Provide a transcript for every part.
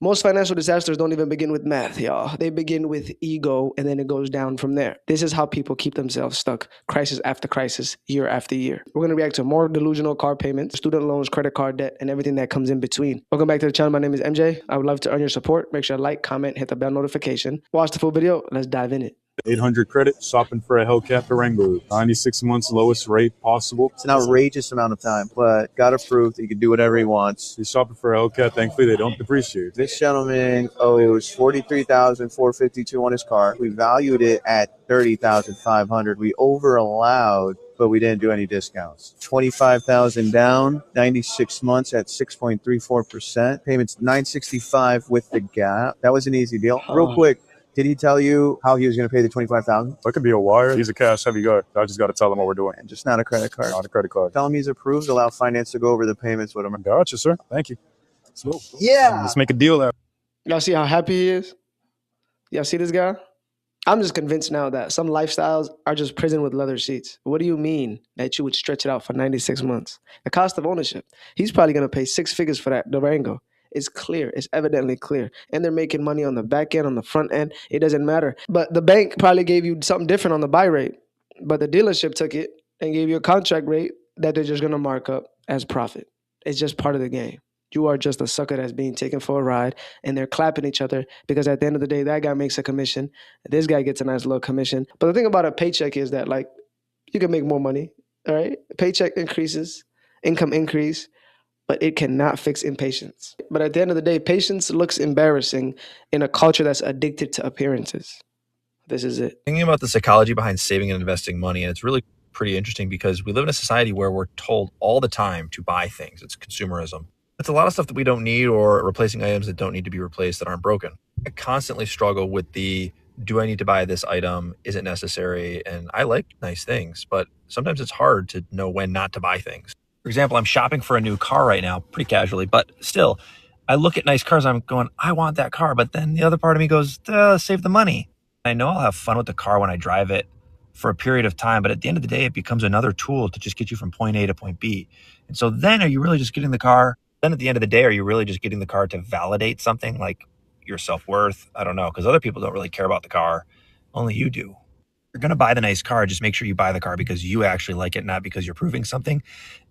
Most financial disasters don't even begin with math, y'all. They begin with ego, and then it goes down from there. This is how people keep themselves stuck, crisis after crisis, year after year. We're going to react to more delusional car payments, student loans, credit card debt, and everything that comes in between. Welcome back to the channel. My name is MJ. I would love to earn your support. Make sure to like, comment, hit the bell notification. Watch the full video. Let's dive in it. 800 credit, shopping for a Hellcat Durango, 96 months, lowest rate possible. It's an outrageous amount of time, but got approved. He can do whatever he wants. He's shopping for a Hellcat. Thankfully, they don't depreciate. This gentleman, it was $43,452 on his car. We valued it at $30,500. We over allowed, but we didn't do any discounts. $25,000 down, 96 months at 6.34%. Payments $965 with the gap. That was an easy deal. Real quick. Did he tell you how he was going to pay the $25,000? It could be a wire. He's a cash-heavy guy. I just got to tell him what we're doing. And just not a credit card. Not a credit card. Tell him he's approved. Allow finance to go over the payments with him. Gotcha, sir. Thank you. So, yeah. Let's make a deal out. Y'all see how happy he is? Y'all see this guy? I'm just convinced now that some lifestyles are just prison with leather seats. What do you mean that you would stretch it out for 96 months? The cost of ownership. He's probably going to pay 6 figures for that Durango. It's clear. It's evidently clear. And they're making money on the back end, on the front end. It doesn't matter. But the bank probably gave you something different on the buy rate. But the dealership took it and gave you a contract rate that they're just going to mark up as profit. It's just part of the game. You are just a sucker that's being taken for a ride, and they're clapping each other because at the end of the day, that guy makes a commission. This guy gets a nice little commission. But the thing about a paycheck is that, like, you can make more money, all right? Paycheck increases, income increase, but it cannot fix impatience. But at the end of the day, patience looks embarrassing in a culture that's addicted to appearances. This is it. Thinking about the psychology behind saving and investing money, and it's really pretty interesting because we live in a society where we're told all the time to buy things. It's consumerism. It's a lot of stuff that we don't need, or replacing items that don't need to be replaced that aren't broken. I constantly struggle with the, do I need to buy this item? Is it necessary? And I like nice things, but sometimes it's hard to know when not to buy things. For example, I'm shopping for a new car right now, pretty casually, but still, I look at nice cars, I'm going, I want that car. But then the other part of me goes, save the money. I know I'll have fun with the car when I drive it for a period of time, but at the end of the day, it becomes another tool to just get you from point A to point B. And so then are you really just getting the car? Then at the end of the day, are you really just getting the car to validate something like your self-worth? I don't know, because other people don't really care about the car. Only you do. You're going to buy the nice car, just make sure you buy the car because you actually like it, not because you're proving something.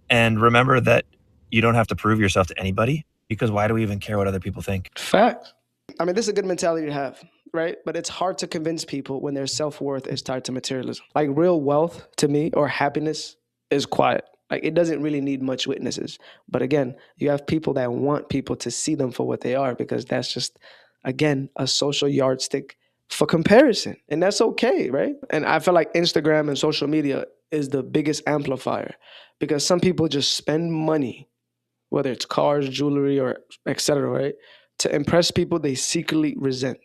And remember that you don't have to prove yourself to anybody, because why do we even care what other people think? Fact. I mean, this is a good mentality to have, right? But it's hard to convince people when their self-worth is tied to materialism. Like, real wealth to me, or happiness, is quiet. Like, it doesn't really need much witnesses. But again, you have people that want people to see them for what they are, because that's just, again, a social yardstick for comparison. And that's okay, right? And I feel like Instagram and social media is the biggest amplifier, because some people just spend money, whether it's cars, jewelry, or etc., right, to impress people they secretly resent.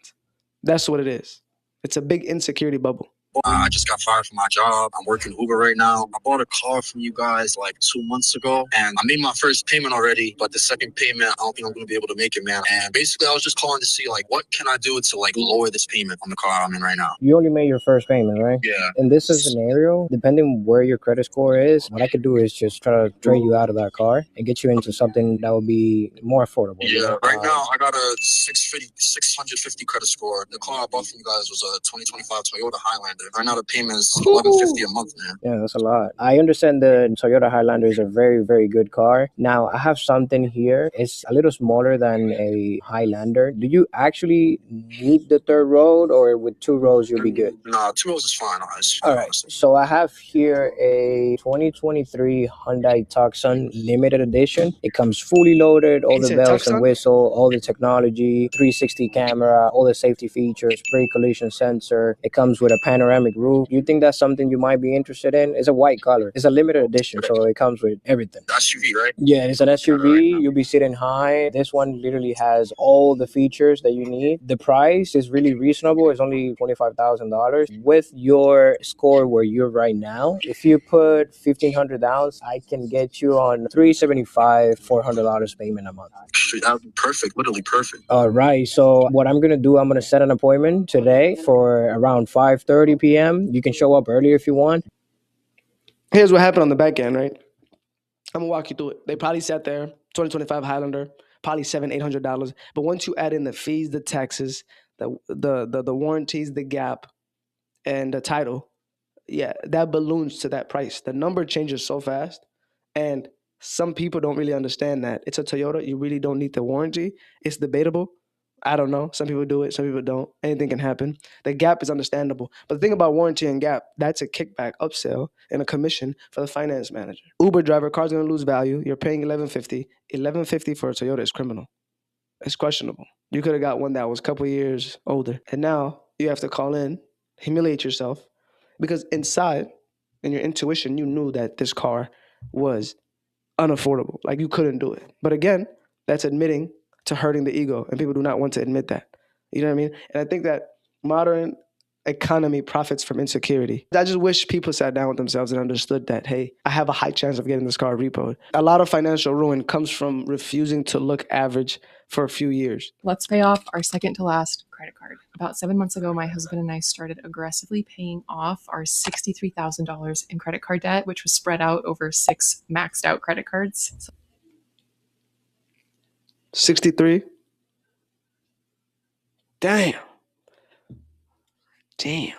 That's what it is. It's a big insecurity bubble. I just got fired from my job. I'm working Uber right now. I bought a car from you guys like 2 months ago, and I made my first payment already, but the second payment, I don't think I'm going to be able to make it, man. And basically, I was just calling to see, like, what can I do to, like, lower this payment on the car I'm in right now? You only made your first payment, right? Yeah. In this scenario, depending where your credit score is, what I could do is just try to trade you out of that car and get you into something that would be more affordable. Yeah, right now, I got a 650 credit score. The car I bought from you guys was a 2025 Toyota Highlander. Right now, the payment is $1,150 a month, man. Yeah, that's a lot. I understand the Toyota Highlander is a very, very good car. Now, I have something here. It's a little smaller than a Highlander. Do you actually need the third row, or with 2 rows you'll be good? Nah, 2 rows is fine. All right. So I have here a 2023 Hyundai Tucson limited edition. It comes fully loaded, all the bells and whistle, all the technology, 360 camera, all the safety features, pre-collision sensor. It comes with a panoramic roof. You think that's something you might be interested in? It's a white color. It's a limited edition, so it comes with everything. SUV, right? Yeah, it's an SUV. You'll be sitting high. This one literally has all the features that you need. The price is really reasonable. It's only $25,000. With your score where you're right now, if you put $1,500 down, I can get you on $375, $400 payment a month. That would be perfect. Literally perfect. All right. So what I'm going to do, I'm going to set an appointment today for around 5:30 p.m. You can show up earlier if you want. Here's what happened on the back end, right? I'm going to walk you through it. They probably sat there, 2025 Highlander, probably $700-800. But once you add in the fees, the taxes, the warranties, the gap, and the title, yeah, that balloons to that price. The number changes so fast, and some people don't really understand that. It's a Toyota. You really don't need the warranty. It's debatable. I don't know. Some people do it, some people don't. Anything can happen. The gap is understandable. But the thing about warranty and gap, that's a kickback, upsell, and a commission for the finance manager. Uber driver, car's gonna lose value. You're paying $1150. $1150 for a Toyota is criminal. It's questionable. You could have got one that was a couple years older. And now you have to call in, humiliate yourself, because inside, in your intuition, you knew that this car was unaffordable. Like you couldn't do it. But again, that's admitting to hurting the ego, and people do not want to admit that. You know what I mean? And I think that modern economy profits from insecurity. I just wish people sat down with themselves and understood that, hey, I have a high chance of getting this car repoed. A lot of financial ruin comes from refusing to look average for a few years. Let's pay off our second to last credit card. About 7 months ago, my husband and I started aggressively paying off our $63,000 in credit card debt, which was spread out over 6 maxed out credit cards. 63? Damn. So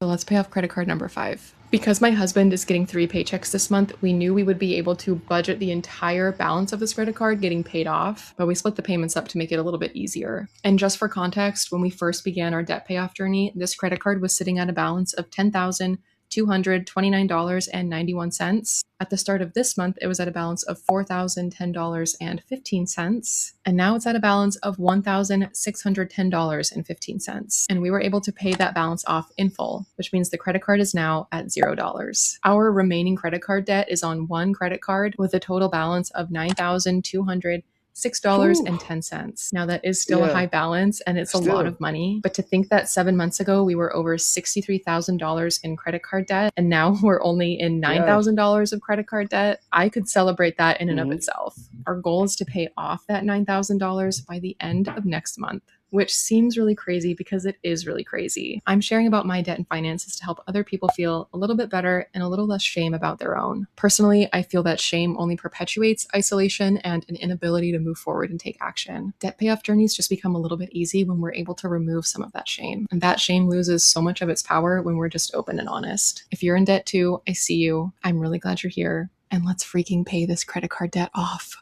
let's pay off credit card number 5. Because my husband is getting 3 paychecks this month, we knew we would be able to budget the entire balance of this credit card getting paid off, but we split the payments up to make it a little bit easier. And just for context, when we first began our debt payoff journey, this credit card was sitting at a balance of $10,229.91. At the start of this month, it was at a balance of $4,010.15. And now it's at a balance of $1,610.15. And we were able to pay that balance off in full, which means the credit card is now at $0. Our remaining credit card debt is on one credit card with a total balance of $9,206.10. Now that is still a high balance and it's a lot of money, but to think that 7 months ago we were over $63,000 in credit card debt and now we're only in $9,000 of credit card debt, I could celebrate that in and of itself. Our goal is to pay off that $9,000 by the end of next month, which seems really crazy because it is really crazy. I'm sharing about my debt and finances to help other people feel a little bit better and a little less shame about their own. Personally, I feel that shame only perpetuates isolation and an inability to move forward and take action. Debt payoff journeys just become a little bit easy when we're able to remove some of that shame. And that shame loses so much of its power when we're just open and honest. If you're in debt too, I see you. I'm really glad you're here. And let's freaking pay this credit card debt off.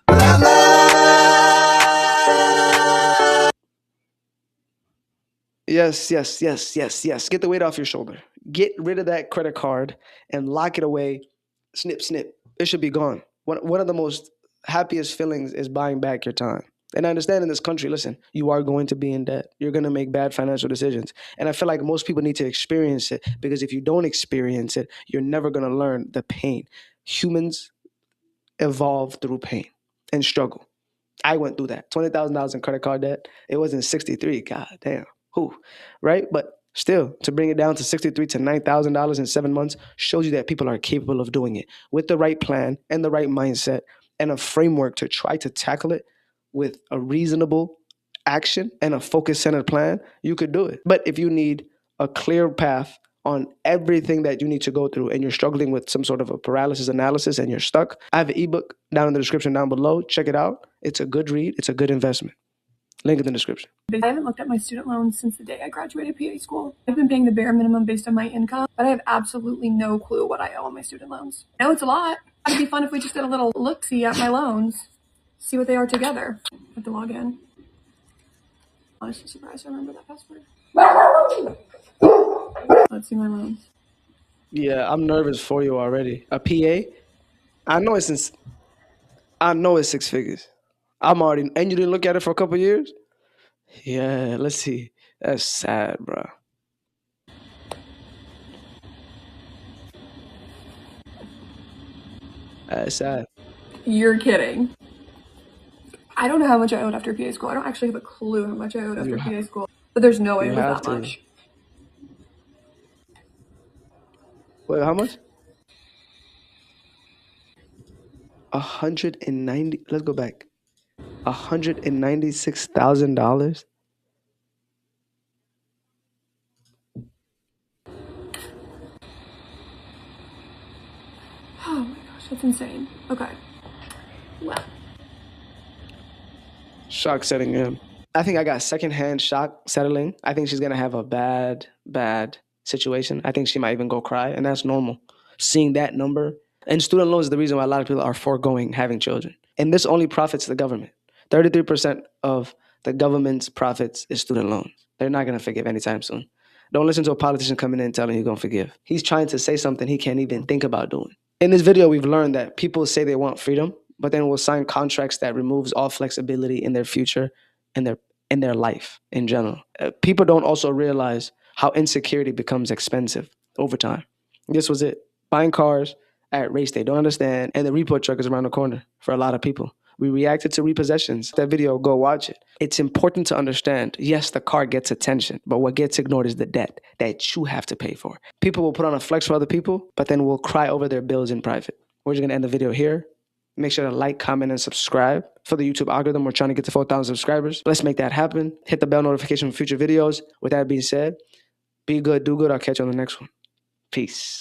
Yes. Get the weight off your shoulder. Get rid of that credit card and lock it away. Snip, snip. It should be gone. One of the most happiest feelings is buying back your time. And I understand in this country, listen, you are going to be in debt. You're going to make bad financial decisions. And I feel like most people need to experience it because if you don't experience it, you're never going to learn the pain. Humans evolve through pain and struggle. I went through that. $20,000 in credit card debt. It wasn't 63. God damn. Who? Right? But still, to bring it down to $63,000 to $9,000 in 7 months shows you that people are capable of doing it with the right plan and the right mindset and a framework to try to tackle it with a reasonable action and a focus-centered plan. You could do it. But if you need a clear path on everything that you need to go through and you're struggling with some sort of a paralysis analysis and you're stuck, I have an ebook down in the description down below. Check it out. It's a good read. It's a good investment. Link in the description. I haven't looked at my student loans since the day I graduated PA school. I've been paying the bare minimum based on my income, but I have absolutely no clue what I owe on my student loans. I know it's a lot. It'd be fun if we just did a little look-see at my loans, see what they are together. I have to log in. Honestly surprised I remember that password. Let's see my loans. Yeah, I'm nervous for you already. A PA? I know it's 6 figures. I'm already, and you didn't look at it for a couple years? Yeah, let's see. That's sad, bro. That's sad. You're kidding. I don't know how much I owed after PA school. I don't actually have a clue how much I owed after PA school, but there's no way it was that much. Wait, how much? 190. Let's go back. $196,000. Oh my gosh, that's insane. Okay. Well, Shock setting in. I think I got secondhand shock settling. I think she's going to have a bad situation. I think she might even go cry, and that's normal. Seeing that number. And student loans is the reason why a lot of people are foregoing having children. And this only profits the government. 33% of the government's profits is student loans. They're not going to forgive anytime soon. Don't listen to a politician coming in and telling you you're going to forgive. He's trying to say something he can't even think about doing. In this video, we've learned that people say they want freedom, but then will sign contracts that removes all flexibility in their future and in their life in general. People don't also realize how insecurity becomes expensive over time. This was it. Buying cars at race they don't understand, and the repo truck is around the corner for a lot of people. We reacted to repossessions. That video, go watch it. It's important to understand, yes, the car gets attention, but what gets ignored is the debt that you have to pay for. People will put on a flex for other people, but then will cry over their bills in private. We're just going to end the video here. Make sure to like, comment, and subscribe. For the YouTube algorithm, we're trying to get to 4,000 subscribers. Let's make that happen. Hit the bell notification for future videos. With that being said, be good, do good. I'll catch you on the next one. Peace.